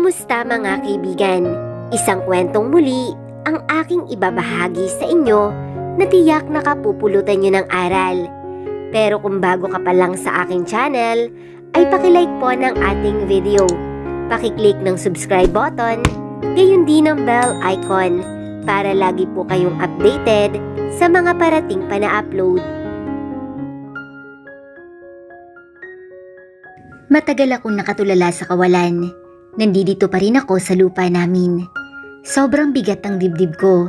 Kumusta mga kaibigan? Isang kwentong muli ang aking ibabahagi sa inyo na tiyak nakapupulutan nyo ng aral. Pero kung bago ka pa lang sa aking channel, ay pakilike po ng ating video. Pakiclick ng subscribe button, gayon din ng bell icon para lagi po kayong updated sa mga parating pa na upload. Matagal akong nakatulala sa kawalan. Nandito pa rin ako sa lupa namin. Sobrang bigat ang dibdib ko.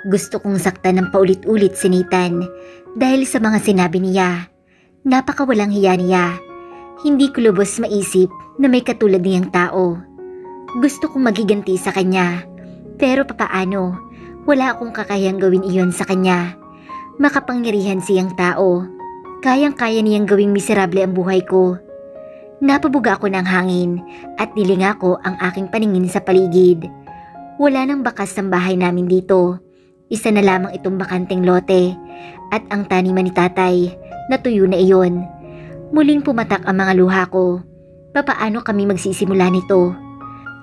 Gusto kong saktan ng paulit-ulit si Nathan dahil sa mga sinabi niya. Napakawalang hiya niya. Hindi ko lubos maisip na may katulad niyang tao. Gusto kong magiganti sa kanya. Pero papaano? Wala akong kakayang gawin iyon sa kanya. Makapangyarihan siyang tao. Kayang-kaya niyang gawing miserable ang buhay ko. Napabuga ako ng hangin at nilinga ko ang aking paningin sa paligid. Wala nang bakas ng bahay namin dito. Isa na lamang itong bakanteng lote at ang taniman ni tatay natuyo na iyon. Muling pumatak ang mga luha ko. Papaano kami magsisimula nito?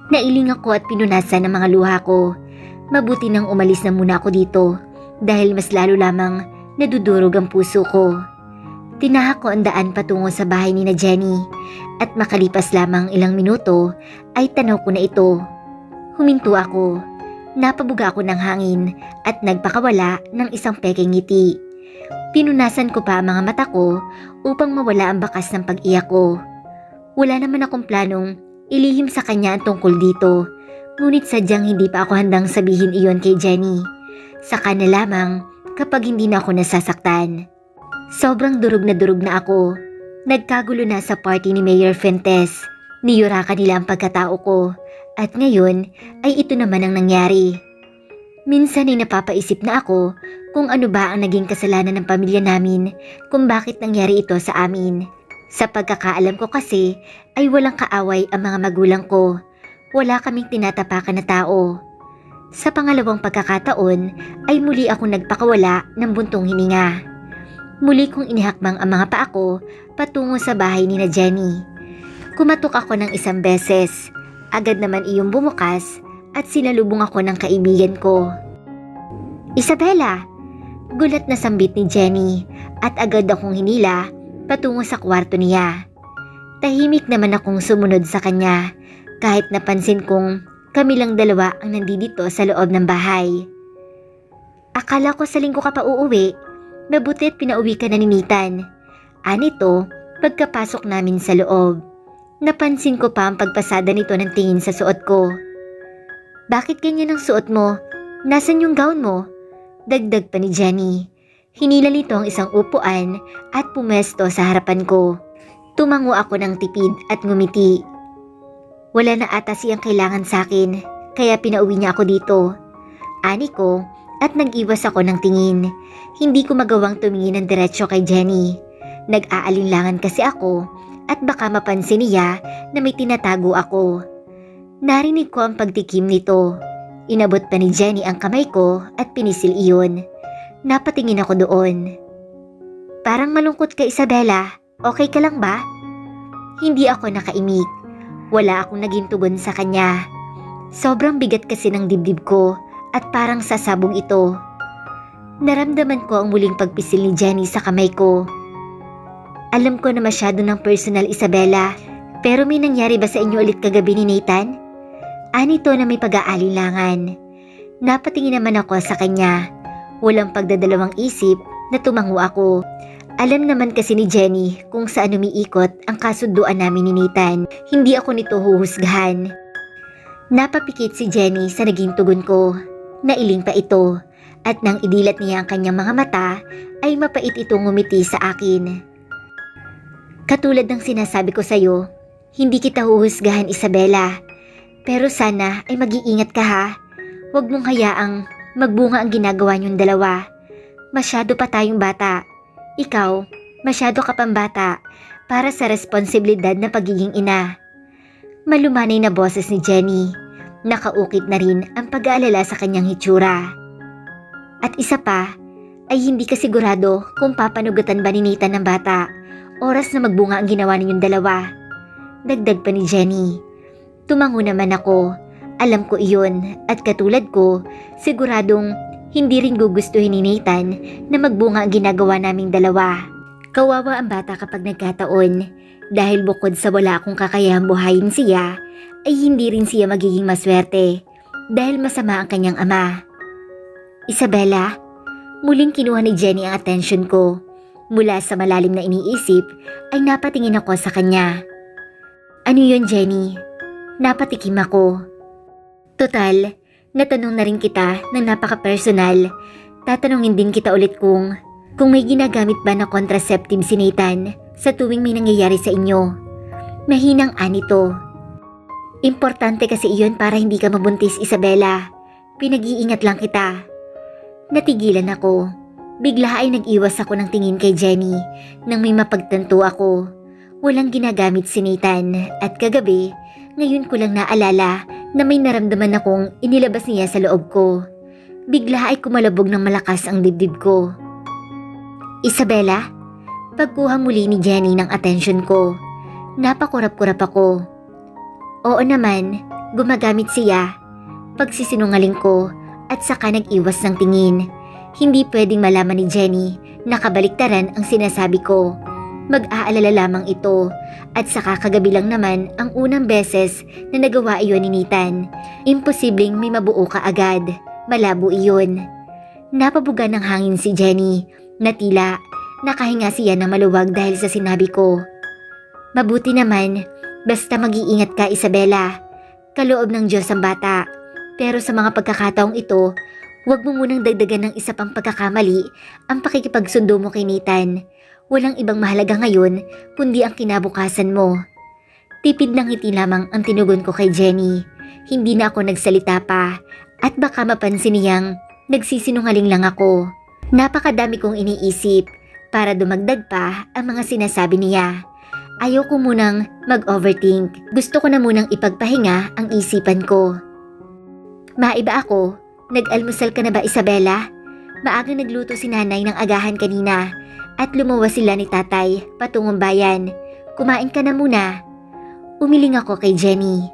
Nailing ako at pinunasan ang mga luha ko. Mabuti nang umalis na muna ako dito dahil mas lalo lamang nadudurog ang puso ko. Tinahak ko ang daan patungo sa bahay ni na Jenny at makalipas lamang ilang minuto ay tanaw ko na ito. Huminto ako. Napabuga ako ng hangin at nagpakawala ng isang pekeng ngiti. Pinunasan ko pa ang mga mata ko upang mawala ang bakas ng pag-iyak ko. Wala naman akong planong ilihim sa kanya ang tungkol dito, ngunit sadyang hindi pa ako handang sabihin iyon kay Jenny. Saka na lamang kapag hindi na ako nasasaktan. Sobrang durog na ako. Nagkagulo na sa party ni Mayor Fuentes. Niyurakan nila ang pagkatao ko. At ngayon ay ito naman ang nangyari. Minsan ay napapaisip na ako kung ano ba ang naging kasalanan ng pamilya namin kung bakit nangyari ito sa amin. Sa pagkakaalam ko kasi ay walang kaaway ang mga magulang ko. Wala kaming tinatapakan na tao. Sa pangalawang pagkakataon ay muli akong nagpakawala ng buntong hininga. Muli kong inihakbang ang mga paa ko patungo sa bahay ni na Jenny. Kumatok ako ng isang beses. Agad naman iyong bumukas at sinalubong ako ng kaibigan ko. "Isabela!" Gulat na sambit ni Jenny at agad akong hinila patungo sa kwarto niya. Tahimik naman akong sumunod sa kanya kahit napansin kong kami lang dalawa ang nandito sa loob ng bahay. "Akala ko sa linggo ka pa uuwi. Mabuti't pinauwi ka na ni Nathan." Anito, pagkapasok namin sa loob. Napansin ko pa ang pagpasada nito ng tingin sa suot ko. "Bakit ganyan ang suot mo? Nasaan yung gown mo?" Dagdag pa ni Jenny. Hinila nito ang isang upuan at pumesto sa harapan ko. Tumango ako ng tipid at ngumiti. Wala na ata siyang kailangan sa akin, kaya pinauwi niya ako dito. Ani ko, at nag-iwas ako ng tingin. Hindi ko magawang tumingin ng diretsyo kay Jenny. Nag-aalinlangan kasi ako at baka mapansin niya na may tinatago ako. Narinig ko ang pagtikim nito. Inabot pa ni Jenny ang kamay ko at pinisil iyon. Napatingin ako doon. "Parang malungkot ka, Isabela. Okay ka lang ba?" Hindi ako nakaimik. Wala akong naging tugon sa kanya. Sobrang bigat kasi ng dibdib ko at parang sasabog ito. Naramdaman ko ang muling pagpisil ni Jenny sa kamay ko. "Alam ko na masyado ng personal, Isabela, pero may nangyari ba sa inyo ulit kagabi ni Nathan?" Anito na may pag-aalinlangan. Napatingin naman ako sa kanya. Walang pagdadalawang isip na tumango ako. Alam naman kasi ni Jenny kung saan umiikot ang kasunduan namin ni Nathan. Hindi ako nito huhusgahan. Napapikit si Jenny sa naging tugon ko. Nailing pa ito at nang idilat niya ang kanyang mga mata ay mapait itong ngumiti sa akin. "Katulad ng sinasabi ko sa'yo, hindi kita huhusgahan, Isabela. Pero sana ay mag-iingat ka ha. Huwag mong hayaang magbunga ang ginagawa niyong dalawa. Masyado pa tayong bata. Ikaw, masyado ka pang bata para sa responsibilidad na pagiging ina." Malumanay na boses ni Jenny. Nakaukit na rin ang pag-aalala sa kanyang hitsura. "At isa pa, ay hindi ka sigurado kung papanugatan ba ni Nathan ng bata. Oras na magbunga ang ginawa ninyong dalawa." Dagdag pa ni Jenny. Tumango naman ako. Alam ko iyon at katulad ko, siguradong hindi rin gugustuhin ni Nathan na magbunga ang ginagawa naming dalawa. Kawawa ang bata kapag nagkataon dahil bukod sa wala akong kakayahang buhayin siya, ay hindi rin siya magiging maswerte dahil masama ang kanyang ama. Isabela, muling kinuha ni Jenny ang atensyon ko. Mula sa malalim na iniisip ay napatingin ako sa kanya. Ano yun, Jenny? Napatikim ako. Total, natanong na rin kita ng napaka-personal. Tatanungin din kita ulit kung may ginagamit ba na contraceptive si Nathan sa tuwing may nangyayari sa inyo. Mahinang anito. Importante kasi iyon para hindi ka mabuntis, Isabela. Pinag-iingat lang kita. Natigilan ako. Bigla ay nag-iwas ako ng tingin kay Jenny nang may mapagtanto ako. Walang ginagamit si Nathan at kagabi, ngayon ko lang naalala na may naramdaman akong inilabas niya sa loob ko. Bigla ay kumalabog ng malakas ang dibdib ko. Isabela, pagkuha muli ni Jenny ng atensyon ko, napakurap-kurap ako. Oo naman, gumagamit siya. Pagsisinungaling ko at saka nag-iwas ng tingin. Hindi pwedeng malaman ni Jenny na kabaliktaran ang sinasabi ko. Mag-aalala lamang ito at saka kagabi lang naman ang unang beses na nagawa iyon ni Nathan. Imposibleng may mabuo ka agad. Malabo iyon. Napabuga ng hangin si Jenny na tila nakahinga siya na maluwag dahil sa sinabi ko. Mabuti naman, basta mag-iingat ka, Isabela. Kaloob ng Diyos ang bata. Pero sa mga pagkakataong ito, huwag mo munang dagdagan ng isa pang pagkakamali ang pakikipagsundo mo kay Nathan. Walang ibang mahalaga ngayon kundi ang kinabukasan mo. Tipid ng ngiti lamang ang tinugon ko kay Jenny. Hindi na ako nagsalita pa at baka mapansin niyang nagsisinungaling lang ako. Napakadami kong iniisip para dumagdag pa ang mga sinasabi niya. Ayoko munang mag-overthink. Gusto ko na munang ipagpahinga ang isipan ko. Maiba ako. Nag-almusal ka na ba, Isabela? Maagang nagluto si nanay ng agahan kanina at lumuwas sila ni tatay patungong bayan. Kumain ka na muna. Umiling ako kay Jenny.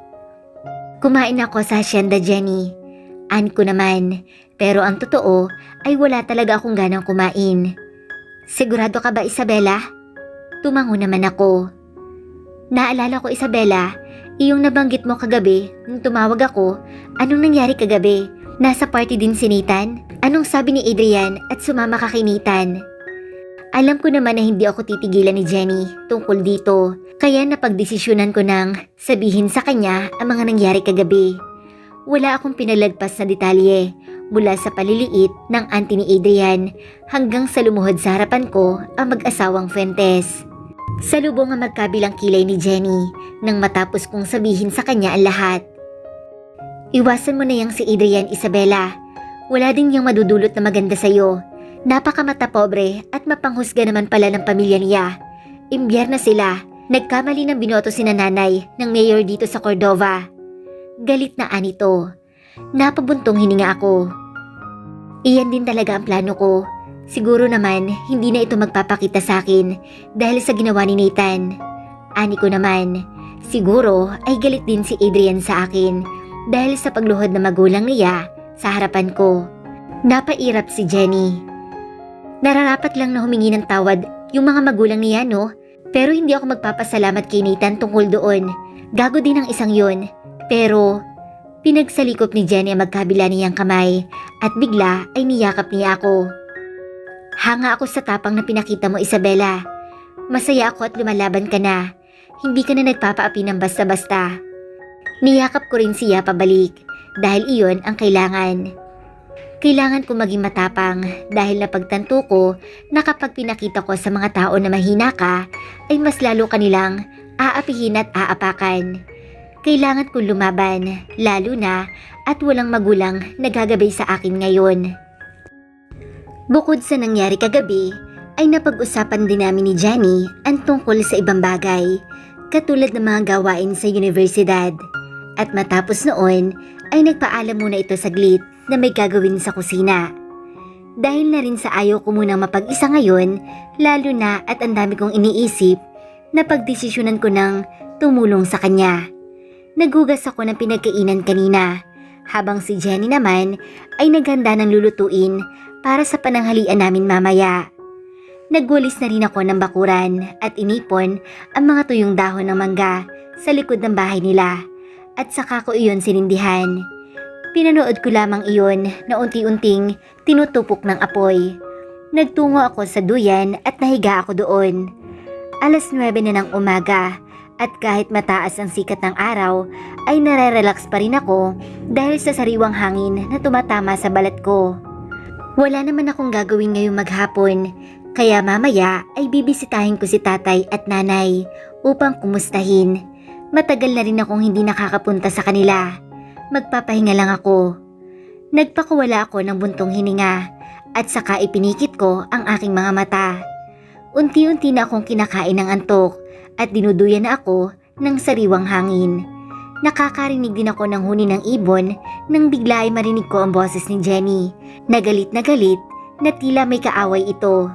Kumain ako sa hacienda, Jenny. An ko naman, pero ang totoo ay wala talaga akong ganang kumain. Sigurado ka ba, Isabela? Tumango naman ako. Naalala ko, Isabela, iyong nabanggit mo kagabi nung tumawag ako. Anong nangyari kagabi? Nasa party din si Nathan? Anong sabi ni Adrian at sumama ka kay Nathan? Alam ko naman na hindi ako titigilan ni Jenny tungkol dito. Kaya napagdesisyonan ko nang sabihin sa kanya ang mga nangyari kagabi. Wala akong pinalagpas na detalye mula sa paliliit ng auntie ni Adrian hanggang sa lumuhod sa harapan ko ang mag-asawang Fuentes. Salubong ang magkabilang kilay ni Jenny nang matapos kong sabihin sa kanya ang lahat. Iwasan mo na yang si Adrian, Isabela. Wala din yang madudulot na maganda sa'yo. Napakamata pobre at mapanghusga naman pala ng pamilya niya. Imbyer na sila. Nagkamali ng binoto si nanay ng mayor dito sa Cordova. Galit na anito. Napabuntong hininga ako. Iyan din talaga ang plano ko. Siguro naman hindi na ito magpapakita sa akin dahil sa ginawa ni Nathan. Ani ko naman, siguro ay galit din si Adrian sa akin dahil sa pagluhod na magulang niya sa harapan ko. Napairap si Jenny. Nararapat lang na humingi ng tawad yung mga magulang niya, no? Pero hindi ako magpapasalamat kay Nathan tungkol doon. Gago din ang isang yon. Pero pinagsalikop ni Jenny ang magkabila niyang kamay at bigla ay niyakap niya ako. Hanga ako sa tapang na pinakita mo, Isabela. Masaya ako at lumalaban ka na. Hindi ka na nagpapaapi ng basta-basta. Niyakap ko rin siya pabalik dahil iyon ang kailangan. Kailangan ko maging matapang dahil napagtanto ko na kapag pinakita ko sa mga tao na mahina ka, ay mas lalo kanilang aapihin at aapakan. Kailangan kong lumaban, lalo na at walang magulang nagagabay sa akin ngayon. Bukod sa nangyari kagabi, ay napag-usapan din namin ni Jenny ang tungkol sa ibang bagay, katulad ng mga gawain sa universidad. At matapos noon, ay nagpaalam muna ito saglit na may gagawin sa kusina. Dahil na rin sa ayaw ko munang mapag-isa ngayon, lalo na at ang dami kong iniisip, napagdesisyonan ko nang tumulong sa kanya. Naghugas ako ng pinagkainan kanina, habang si Jenny naman ay naghanda ng lulutuin para sa pananghalian namin mamaya. Nagwalis na rin ako ng bakuran at inipon ang mga tuyong dahon ng mangga sa likod ng bahay nila at saka ko iyon sinindihan. Pinanood ko lamang iyon na unti-unting tinutupok ng apoy. Nagtungo ako sa duyan at nahiga ako doon. 9:00 na ng umaga at kahit mataas ang sikat ng araw ay nare-relax pa rin ako dahil sa sariwang hangin na tumatama sa balat ko. Wala naman akong gagawin ngayong maghapon, kaya mamaya ay bibisitahin ko si tatay at nanay upang kumustahin. Matagal na rin akong hindi nakakapunta sa kanila. Magpapahinga lang ako. Nagpakawala ako ng buntong hininga at saka ipinikit ko ang aking mga mata. Unti-unti na akong kinakain ng antok at dinuduyan na ako ng sariwang hangin. Nakakarinig din ako ng huni ng ibon nang bigla ay marinig ko ang boses ni Jenny. Na galit na tila may kaaway ito.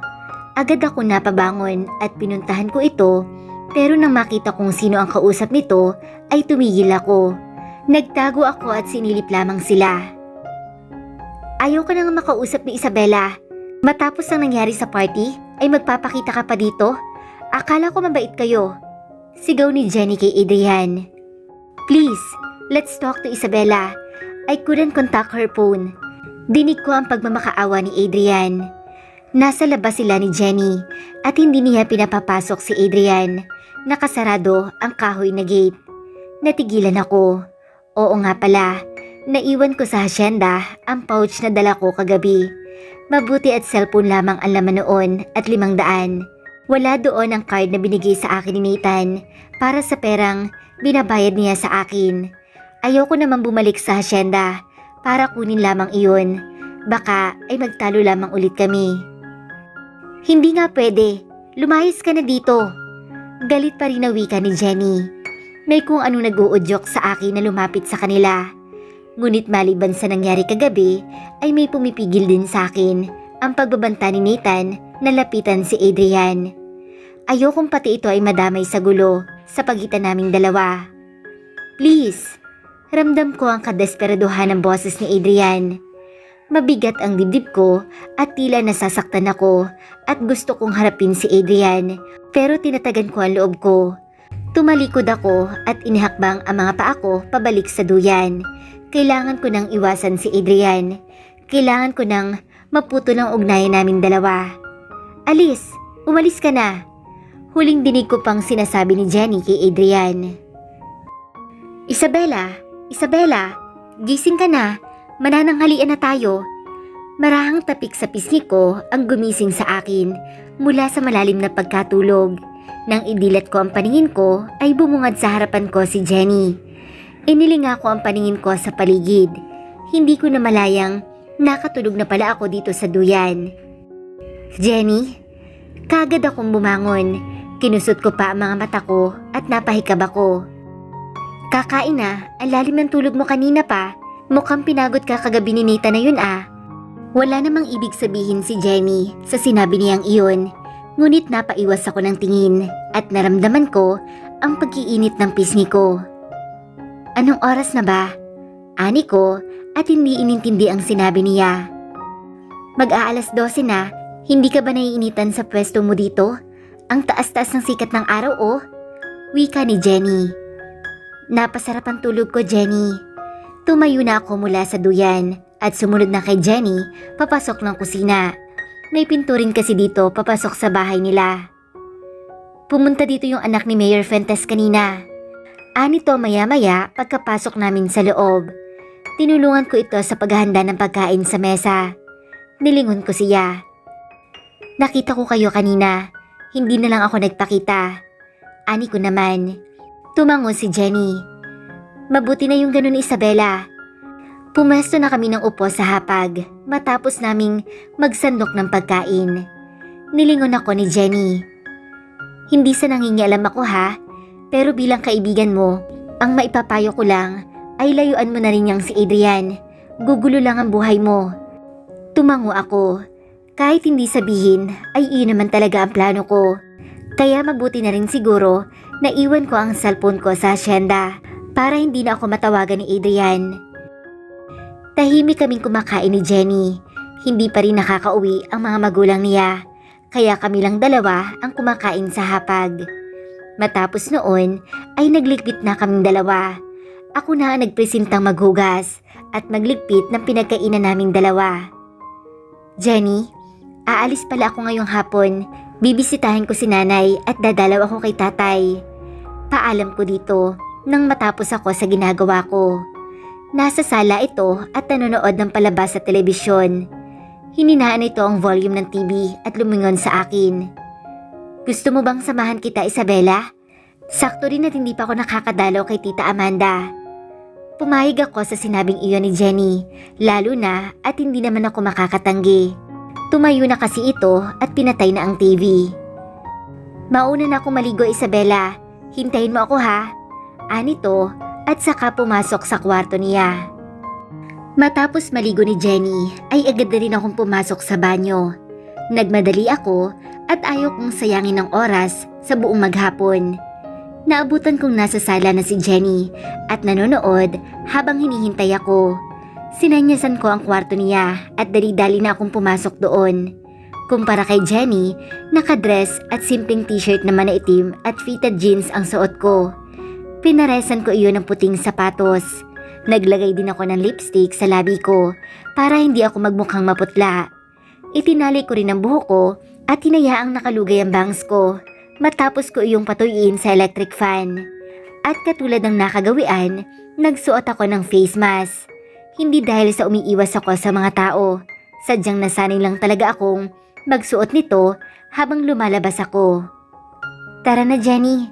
Agad ako napabangon at pinuntahan ko ito, pero nang makita kong sino ang kausap nito ay tumigil ako. Nagtago ako at sinilip lamang sila. Ayaw ka nang makausap ni Isabela. Matapos ang nangyari sa party ay magpapakita ka pa dito? Akala ko mabait kayo. Sigaw ni Jenny kay Adrian. Please, let's talk to Isabela. I couldn't contact her phone. Dinig ko ang pagmamakaawa ni Adrian. Nasa labas sila ni Jenny at hindi niya pinapapasok si Adrian. Nakasarado ang kahoy na gate. Natigilan ako. Oo nga pala, naiwan ko sa hasyenda ang pouch na dala ko kagabi. Mabuti at cellphone lamang ang laman noon at 500. Wala doon ang card na binigay sa akin ni Nathan para sa perang binabayad niya sa akin. Ayoko naman bumalik sa hasyenda para kunin lamang iyon. Baka ay magtalo lamang ulit kami. Hindi nga pwede. Lumayas ka na dito. Galit pa rin na wika ni Jenny. May kung ano nag-uudyok sa akin na lumapit sa kanila. Ngunit maliban sa nangyari kagabi ay may pumipigil din sa akin ang pagbabanta ni Nathan na lapitan si Adrian. Ayokong pati ito ay madamay sa gulo sa pagitan naming dalawa. Please, ramdam ko ang kadesperaduhan ng boses ni Adrian. Mabigat ang dibdib ko at tila nasasaktan ako at gusto kong harapin si Adrian, pero tinatagan ko ang loob ko. Tumalikod ako at inihakbang ang mga paa ko pabalik sa duyan. Kailangan ko nang iwasan si Adrian. Kailangan ko nang maputo ng ugnayan namin dalawa. Alice, umalis ka na. Huling dinig ko pang sinasabi ni Jenny kay Adrian. Isabela, gising ka na. Manananghalian na tayo. Marahang tapik sa pisngi ko ang gumising sa akin mula sa malalim na pagkatulog. Nang idilat ko ang paningin ko ay bumungad sa harapan ko si Jenny. Inilinga ko ang paningin ko sa paligid. Hindi ko na malayang nakatulog na pala ako dito sa duyan. Jenny, kagad akong bumangon. Kinusot ko pa ang mga mata ko at napahikab ako. Kakain na, ang lalim ng tulog mo kanina pa. Mukhang pinagod ka kagabi ni Nita na yun ah. Wala namang ibig sabihin si Jenny sa sinabi niyang iyon. Ngunit napaiwas ako ng tingin at naramdaman ko ang pag-iinit ng pisngi ko. Anong oras na ba? Ani ko at hindi inintindi ang sinabi niya. Mag-aalas 12 na, hindi ka ba naiinitan sa pwesto mo dito? Ang taas-taas ng sikat ng araw oh. Wika ni Jenny. Napasarap ang tulog ko, Jenny. Tumayo na ako mula sa duyan at sumunod na kay Jenny papasok ng kusina. May pinto rin kasi dito papasok sa bahay nila. Pumunta dito yung anak ni Mayor Fuentes kanina. Anito maya-maya pagkapasok namin sa loob. Tinulungan ko ito sa paghahanda ng pagkain sa mesa. Nilingon ko siya. Nakita ko kayo kanina. Hindi na lang ako nagpakita. Ani ko naman. Tumango si Jenny. Mabuti na yung ganun, Isabela. Pumesto na kami ng upo sa hapag matapos naming magsandok ng pagkain. Nilingon ako ni Jenny. Hindi sa nangingialam ako ha, pero bilang kaibigan mo, ang maipapayo ko lang ay layuan mo na rin yang si Adrian. Gugulo lang ang buhay mo. Tumango ako. Kahit hindi sabihin ay iyon naman talaga ang plano ko. Kaya mabuti na rin siguro na iwan ko ang cellphone ko sa asyenda para hindi na ako matawagan ni Adrian. Tahimik kaming kumakain ni Jenny. Hindi pa rin nakakauwi ang mga magulang niya, kaya kami lang dalawa ang kumakain sa hapag. Matapos noon ay nagligpit na kaming dalawa. Ako na ang nagpresentang maghugas at magligpit ng pinagkainan naming dalawa. Jenny, aalis pala ako ngayong hapon. Bibisitahin ko si nanay at dadalaw ako kay tatay. Paalam ko dito nang matapos ako sa ginagawa ko. Nasa sala ito at nanonood ng palabas sa telebisyon. Hininaan ito ang volume ng TV at lumingon sa akin. Gusto mo bang samahan kita, Isabela? Sakto rin at hindi pa ako nakakadalaw kay Tita Amanda. Pumayag ako sa sinabing iyon ni Jenny, lalo na at hindi naman ako makakatanggi. Tumayo na kasi ito at pinatay na ang TV. Mauna na ako maligo, Isabela. Hintayin mo ako ha. Anito at saka pumasok sa kwarto niya. Matapos maligo ni Jenny ay agad na rin akong pumasok sa banyo. Nagmadali ako at ayaw kong sayangin ng oras sa buong maghapon. Naabutan kong nasa sala na si Jenny at nanonood habang hinihintay ako. Sinanyasan ko ang kwarto niya at dali-dali na akong pumasok doon. Kumpara kay Jenny, nakadress at simpleng t-shirt naman na itim at fitted jeans ang suot ko. Pinaresan ko iyon ng puting sapatos. Naglagay din ako ng lipstick sa labi ko para hindi ako magmukhang maputla. Itinali ko rin ang buhok ko at hinayaang nakalugay ang bangs ko matapos ko iyong patuyin sa electric fan. At katulad ng nakagawian, nagsuot ako ng face mask. Hindi dahil sa umiiwas ako sa mga tao, sadyang nasanay lang talaga akong magsuot nito habang lumalabas ako. Tara na, Jenny.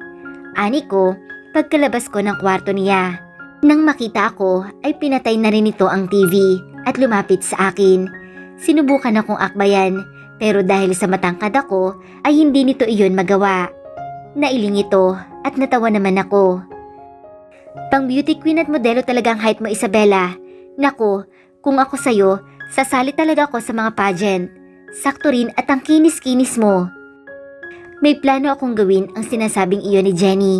Ani ko pagkalabas ko ng kwarto niya. Nang makita ako ay pinatay na rin ito ang TV at lumapit sa akin. Sinubukan akong akbayan pero dahil sa matangkad ako ay hindi nito iyon magawa. Nailing ito at natawa naman ako. Pang beauty queen at modelo talagang height mo, Isabela. Naku, kung ako sa'yo, sasali talaga ako sa mga pageant. Sakto rin at ang kinis-kinis mo. May plano akong gawin ang sinasabing iyon ni Jenny.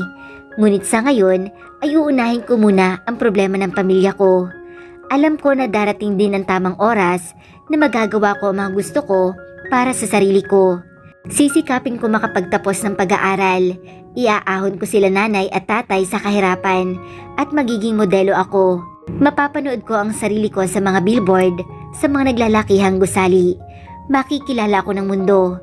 Ngunit sa ngayon ay uunahin ko muna ang problema ng pamilya ko. Alam ko na darating din ang tamang oras na magagawa ko ang mga gusto ko para sa sarili ko. Sisikapin ko makapagtapos ng pag-aaral. Iaahon ko sila nanay at tatay sa kahirapan at magiging modelo ako. Mapapanood ko ang sarili ko sa mga billboard, sa mga naglalakihang gusali. Makikilala ako ng mundo.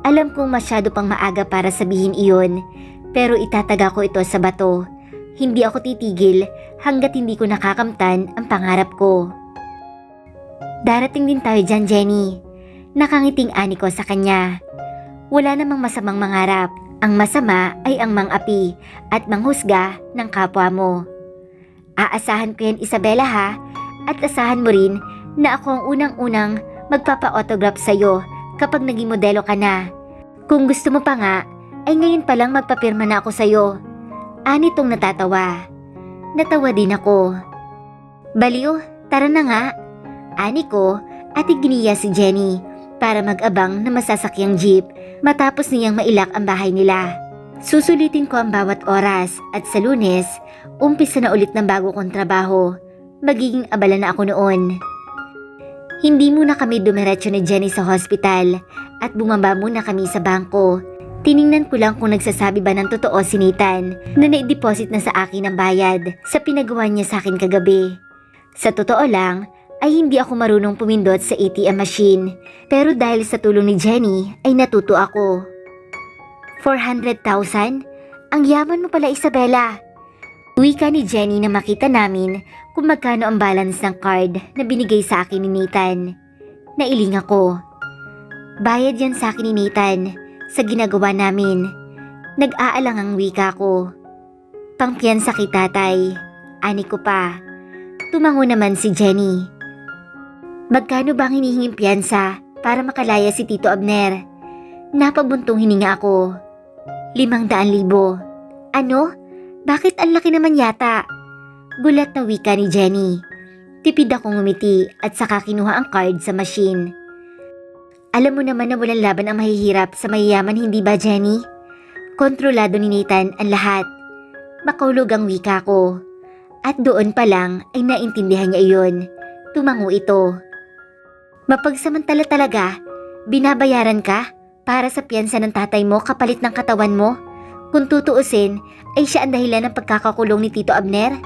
Alam kong masyado pang maaga para sabihin iyon, pero itataga ko ito sa bato. Hindi ako titigil hanggat hindi ko nakakamtan ang pangarap ko. Darating din tayo dyan, Jenny. Nakangiting ani ko sa kanya. Wala namang masamang mangarap. Ang masama ay ang mang-api at manghusga ng kapwa mo. Aasahan ko yan, Isabela ha, at asahan mo rin na ako ang unang-unang magpapa-autograph sa'yo kapag naging modelo ka na. Kung gusto mo pa nga, ay ngayon pa lang magpapirma na ako sa'yo. Anitong natatawa. Natawa din ako. Baliw, tara na nga. Ani ko at iginiya si Jenny para mag-abang na masasakyang jeep matapos niyang mailak ang bahay nila. Susulitin ko ang bawat oras at sa Lunes, umpisa na ulit ng bago kong trabaho. Magiging abala na ako noon. Hindi muna kami dumiretso ni Jenny sa hospital at bumaba muna kami sa bangko. Tiningnan ko lang kung nagsasabi ba ng totoo si Nathan na na-deposit na sa akin ang bayad sa pinagawa niya sa akin kagabi. Sa totoo lang, ay hindi ako marunong pumindot sa ATM machine, pero dahil sa tulong ni Jenny ay natuto ako. 400,000? Ang yaman mo pala, Isabela. Wika ni Jenny na makita namin kung magkano ang balance ng card na binigay sa akin ni Nathan. Nailing ako. Bayad yan sa akin ni Nathan sa ginagawa namin. Nag-aalang ang wika ko. Pangpiyansa kay tatay. Ani ko pa. Tumango naman si Jenny. Magkano bang hinihinging piyansa para makalaya si Tito Abner? Napabuntong hininga ako. 500,000. Ano? Bakit ang laki naman yata? Gulat na wika ni Jenny. Tipid akong ngumiti at saka kinuha ang card sa machine. Alam mo naman na walang laban ang mahihirap sa mayayaman, hindi ba, Jenny? Kontrolado ni Nathan ang lahat. Makaulog ang wika ko. At doon pa lang ay naintindihan niya iyon. Tumango ito. Mapagsamantala talaga, binabayaran ka para sa piyansa ng tatay mo kapalit ng katawan mo? Kung tutuusin, ay siya ang dahilan ng pagkakakulong ni Tito Abner?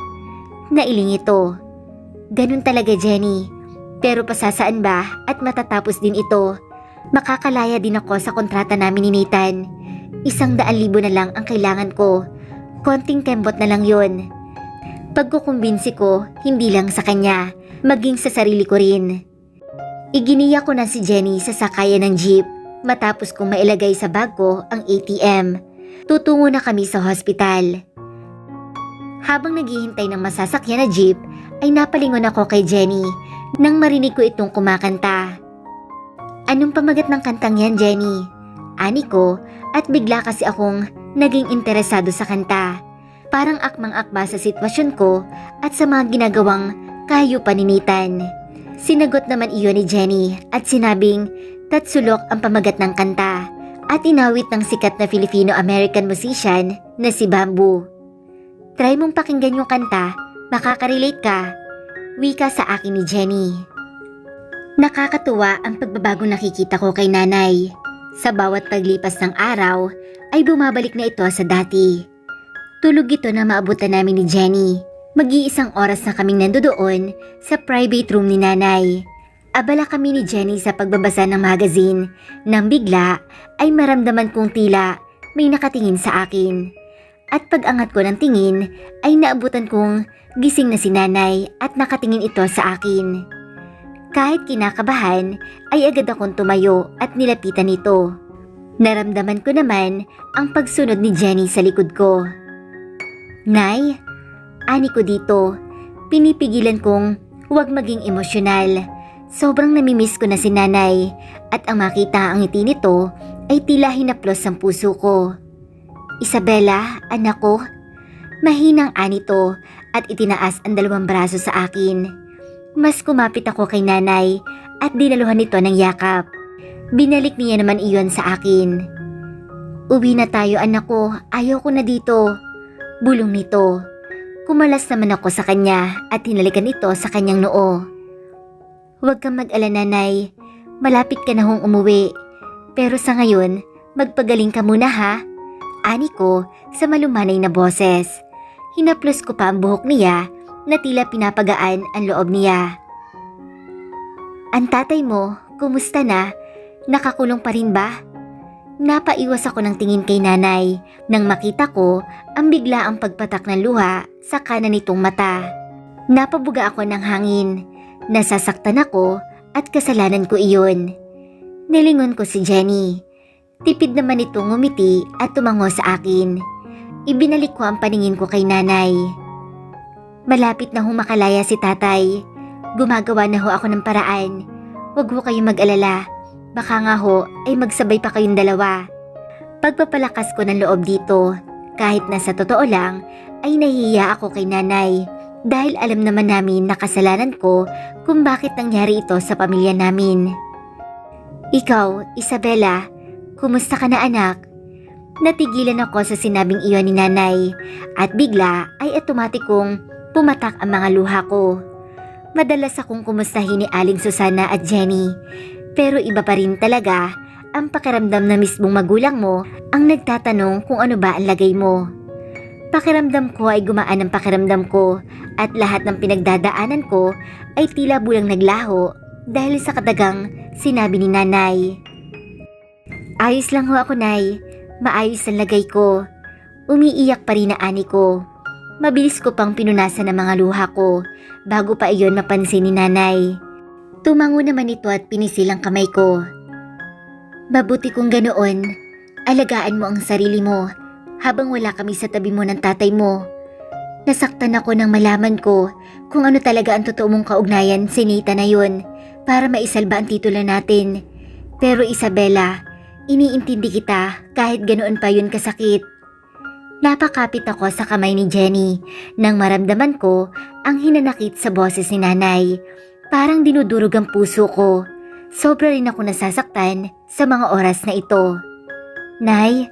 Nailing ito. Ganun talaga, Jenny. Pero pasasaan ba at matatapos din ito? Makakalaya din ako sa kontrata namin ni Nathan. 100,000 na lang ang kailangan ko. Konting kembot na lang yon. Pagkukumbinsi ko, hindi lang sa kanya, maging sa sarili ko rin. Iginiya ko na si Jenny sa sakayan ng jeep matapos kong mailagay sa bag ko ang ATM. Tutungo na kami sa hospital. Habang naghihintay ng masasakyan na jeep, ay napalingon ako kay Jenny nang marinig ko itong kumakanta. Anong pamagat ng kantang yan, Jenny? Ani ko, at bigla kasi akong naging interesado sa kanta. Parang akmang-akma sa sitwasyon ko at sa mga ginagawang kahayupan ni Nathan. Sinagot naman iyon ni Jenny at sinabing tatsulok ang pamagat ng kanta at inawit ng sikat na Filipino-American musician na si Bamboo. Try mong pakinggan yung kanta, makaka-relate ka. Wika sa akin ni Jenny. Nakakatuwa ang pagbabagong nakikita ko kay nanay. Sa bawat paglipas ng araw ay bumabalik na ito sa dati. Tulog ito na maabutan namin ni Jenny. Mag-iisang oras na kaming nandoon sa private room ni nanay. Abala kami ni Jenny sa pagbabasa ng magazine nang bigla ay maramdaman kong tila may nakatingin sa akin. At pag-angat ko ng tingin ay naabutan kong gising na si nanay at nakatingin ito sa akin. Kahit kinakabahan ay agad akong tumayo at nilapitan ito. Naramdaman ko naman ang pagsunod ni Jenny sa likod ko. Nay, ani ko dito, pinipigilan kong huwag maging emosyonal. Sobrang namimiss ko na si nanay at ang makita ang ngiti nito ay tila hinaplos ang puso ko. Isabella, anak ko. Mahinang anito at itinaas ang 2 braso sa akin. Mas kumapit ako kay nanay at dinaluhan nito ng yakap. Binalik niya naman iyon sa akin. Uwi na tayo, anak ko, ayaw ko na dito. Bulong nito. Kumalas naman ako sa kanya at hinalikan ito sa kanyang noo. Huwag kang mag-alala, Nay. Malapit ka na hong umuwi. Pero sa ngayon, magpagaling ka muna ha. Ani ko sa malumanay na boses. Hinaplos ko pa ang buhok niya na tila pinapagaan ang loob niya. Ang tatay mo, kumusta na? Nakakulong pa rin ba? Napaiwas ako ng tingin kay nanay nang makita ko ang bigla ang pagpatak ng luha sa kanan nitong mata. Napabuga ako ng hangin. Nasasaktan ako at kasalanan ko iyon. Nilingon ko si Jenny. Tipid naman itong ngumiti at tumango sa akin. Ibinalik ko ang paningin ko kay nanay. Malapit na hong makalaya si tatay. Gumagawa na ho ako ng paraan. Huwag ho kayong mag-alala. Baka nga ho ay magsabay pa kayong dalawa. Pagpapalakas ko ng loob dito. Kahit na sa totoo lang ay nahihiya ako kay nanay. Dahil alam naman namin na kasalanan ko kung bakit nangyari ito sa pamilya namin. Ikaw, Isabella, kumusta ka na anak? Natigilan ako sa sinabing iyon ni nanay at bigla ay automatikong pumatak ang mga luha ko. Madalas akong kumustahin ni Aling Susana at Jenny, pero iba pa rin talaga ang pakiramdam na mismong magulang mo ang nagtatanong kung ano ba ang lagay mo. Pakiramdam ko ay gumaan ang pakiramdam ko at lahat ng pinagdadaanan ko ay tila bulang naglaho dahil sa kadagang sinabi ni nanay. Ayos lang ho ako, Nay. Maayos ang lagay ko. Umiiyak pa rin na ani ko. Mabilis ko pang pinunasan ang mga luha ko bago pa iyon mapansin ni nanay. Tumango naman ito at pinisil ang kamay ko. Mabuti kung ganoon. Alagaan mo ang sarili mo habang wala kami sa tabi mo ng tatay mo. Nasaktan ako nang malaman ko kung ano talaga ang totoo mong kaugnayan si Nita na yun para maisalba ang titulo natin. Pero Isabella, iniintindi kita kahit ganoon pa yun kasakit. Napakapit ako sa kamay ni Jenny nang maramdaman ko ang hinanakit sa boses ni nanay. Parang dinudurog ang puso ko. Sobra rin ako nasasaktan sa mga oras na ito. Nay,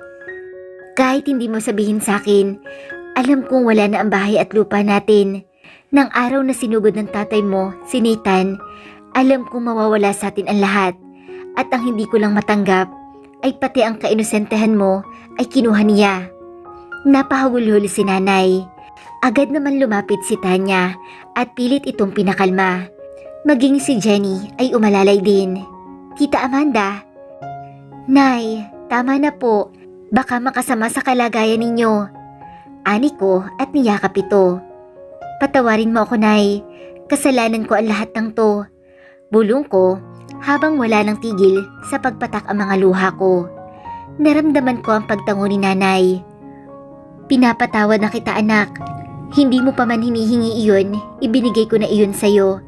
kahit hindi mo sabihin sa akin, alam kong wala na ang bahay at lupa natin. Nang araw na sinugod ng tatay mo, si Nathan, alam kong mawawala sa atin ang lahat. At ang hindi ko lang matanggap ay pati ang kainosentehan mo ay kinuha niya. Napahagulhol si nanay. Agad naman lumapit si Tanya at pilit itong pinakalma. Maging si Jenny ay umalalay din. Tita Amanda. Nay, tama na po. Baka makasama sa kalagayan ninyo. Ani ko at niyakap ito. Patawarin mo ako, Nay. Kasalanan ko ang lahat ng to. Bulong ko habang wala nang tigil sa pagpatak ang mga luha ko. Naramdaman ko ang pagtango ni nanay. Pinapatawad na kita, anak. Hindi mo pa man hinihingi iyon, ibinigay ko na iyon sa'yo.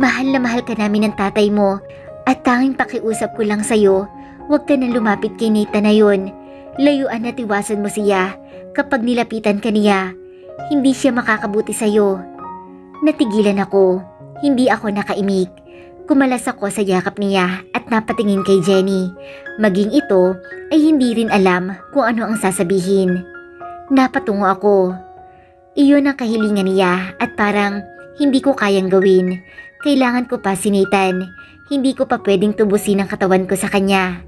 Mahal na mahal ka namin ng tatay mo at tanging pakiusap ko lang sa'yo, huwag ka nang lumapit kay Nathan na yun. Layuan at iwasan mo siya kapag nilapitan ka niya. Hindi siya makakabuti sa'yo. Natigilan ako. Hindi ako nakaimik. Kumalas ako sa yakap niya at napatingin kay Jenny. Maging ito ay hindi rin alam kung ano ang sasabihin. Napatungo ako. Iyon ang kahilingan niya at parang hindi ko kayang gawin. Kailangan ko pa si Nathan. Hindi ko pa pwedeng tubusin ang katawan ko sa kanya.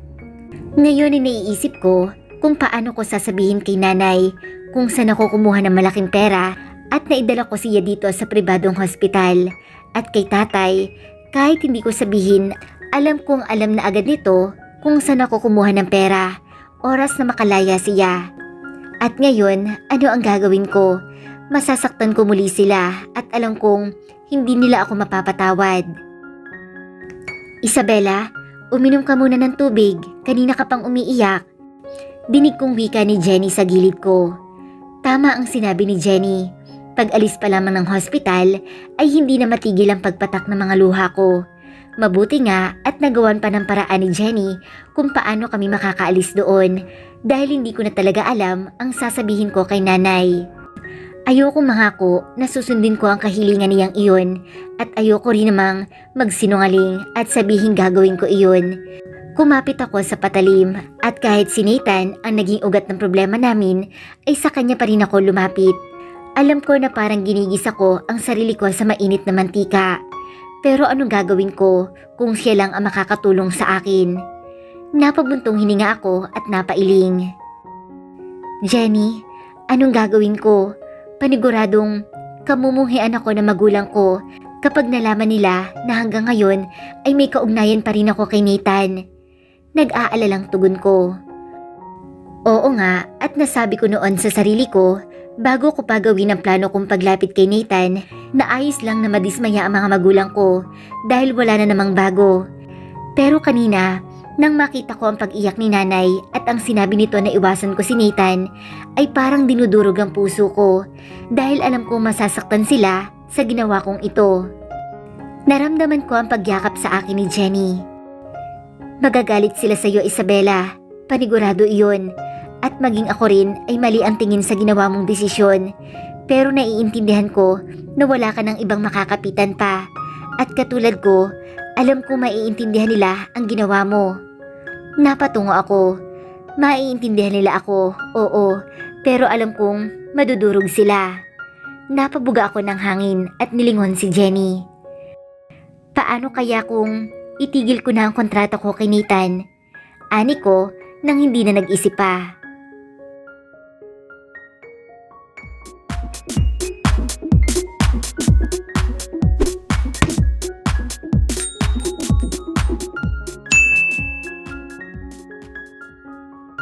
Ngayon ay naiisip ko kung paano ko sasabihin kay nanay kung saan ako kumuha ng malaking pera at naidala ko siya dito sa pribadong hospital. At kay tatay, kahit hindi ko sabihin, alam kong alam na agad nito kung saan ako kumuha ng pera, oras na makalaya siya. At ngayon, ano ang gagawin ko? Masasaktan ko muli sila at alam kong hindi nila ako mapapatawad. Isabella, uminom ka muna ng tubig, kanina ka pang umiiyak. Dinig kong wika ni Jenny sa gilid ko. Tama ang sinabi ni Jenny. Pag-alis pa lamang ng hospital ay hindi na matigil ang pagpatak ng mga luha ko. Mabuti nga at nagawan pa ng paraan ni Jenny kung paano kami makakaalis doon dahil hindi ko na talaga alam ang sasabihin ko kay nanay. Ayoko mangako na susundin ko ang kahilingan niyang iyon at ayoko rin namang magsinungaling at sabihin gagawin ko iyon. Kumapit ako sa patalim at kahit si Nathan ang naging ugat ng problema namin ay sa kanya pa rin ako lumapit. Alam ko na parang ginigisa ko ang sarili ko sa mainit na mantika. Pero anong gagawin ko kung siya lang ang makakatulong sa akin? Napabuntong hininga ako at napailing. Jenny, anong gagawin ko? Paniguradong kamumuhian ako ng magulang ko kapag nalaman nila na hanggang ngayon ay may kaugnayan pa rin ako kay Nathan. Nag-aalalang tugon ko. Oo nga, at nasabi ko noon sa sarili ko bago ko pa gawin ang plano kong paglapit kay Nathan na ayos lang na madismaya ang mga magulang ko dahil wala na namang bago. Pero kanina, nang makita ko ang pag-iyak ni nanay at ang sinabi nito na iwasan ko si Nathan, ay parang dinudurog ang puso ko dahil alam kong masasaktan sila sa ginawa kong ito. Naramdaman ko ang pagyakap sa akin ni Jenny. Magagalit sila sa iyo, Isabella. Panigurado iyon. At maging ako rin ay mali ang tingin sa ginawa mong desisyon. Pero naiintindihan ko na wala ka ng ibang makakapitan pa. At katulad ko, alam ko maiintindihan nila ang ginawa mo. Napatungo ako. Maiintindihan nila ako, oo. Pero alam kong madudurog sila. Napabuga ako ng hangin at nilingon si Jenny. Paano kaya kung itigil ko na ang kontrata ko kay Nathan? Ani ko nang hindi na nag-isip pa.